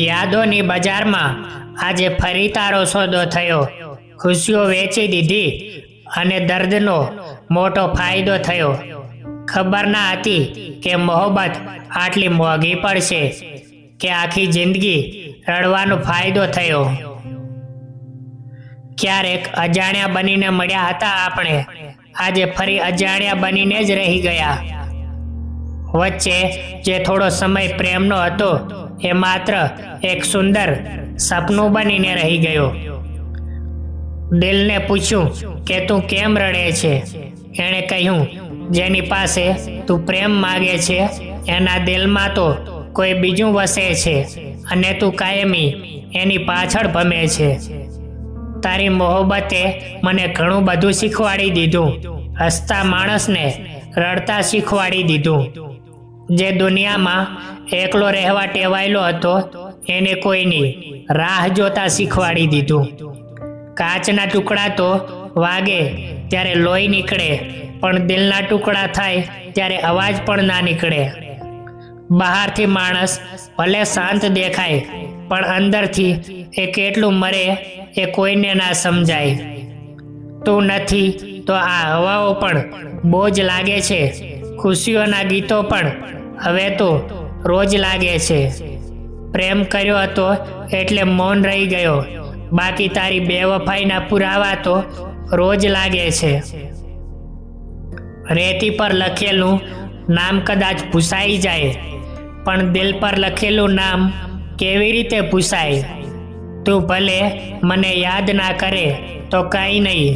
યાદોની બજારમાં આજે ફરી તારો સોદો થયો। ખુશીઓ વેચી દીધી અને દર્દનો મોટો ફાયદો થયો। ખબર ના હતી કે મોહબ્બત આટલી મોંઘી પડશે, કે આખી જિંદગી રડવાનો ફાયદો થયો। ક્યારેક અજાણ્યા બનીને મળ્યા હતા આપણે, આજે ફરી અજાણ્યા બનીને જ રહી ગયા। વચ્ચે જે થોડો સમય પ્રેમનો હતો એ માત્ર એક સુંદર સપનું બનીને રહી ગયો। દિલને પૂછ્યું કે તું કેમ રડે છે? એણે કહ્યું, જેની પાસે તું પ્રેમ માગે છે એના દિલમાં તો કોઈ બીજું વસે છે અને તું કાયમી એની પાછળ ભમે છે। તારી મોહબ્બતે મને ઘણું બધું શીખવાડી દીધું। હસતા માણસને રડતા શીખવાડી દીધું। જે દુનિયામાં એકલો રહેવા ટેવાયેલો હતો એને કોઈની રાહ જોતા શીખવાડી દીધું। કાચના ટુકડા તો વાગે ત્યારે લોહી નીકળે, પણ દિલના ટુકડા થાય ત્યારે અવાજ પણ ના નીકળે। બહારથી માણસ ભલે શાંત દેખાય, પણ અંદરથી એ કેટલું મરે એ કોઈને ના સમજાય। તું નથી તો આ હવાઓ પણ બોજ લાગે છે। ખુશીઓના ગીતો પણ હવે તો રોજ લાગે છે। પ્રેમ કર્યો હતો એટલે મૌન રહી ગયો, બાકી તારી બેવફાઈના પુરાવા તો રોજ લાગે છે। રેતી પર લખેલું નામ કદાચ ભૂસાઈ જાય, પણ દિલ પર લખેલું નામ કેવી રીતે ભૂસાય? તું ભલે મને યાદ ના કરે તો કાંઈ નહીં,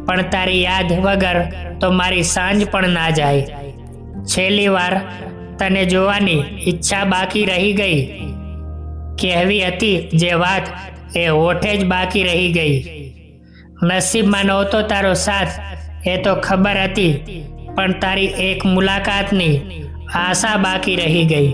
પણ તારી યાદ વગર તો મારી સાંજ પણ ના જાય। છેલ્લી વાર તને જોવાની ઈચ્છા બાકી રહી ગઈ। કહેવી હતી જે વાત એ હોઠે જ બાકી રહી ગઈ। નસીબમાં નહોતો તારો સાથ એ તો ખબર હતી, પણ તારી એક મુલાકાતની આશા બાકી રહી ગઈ।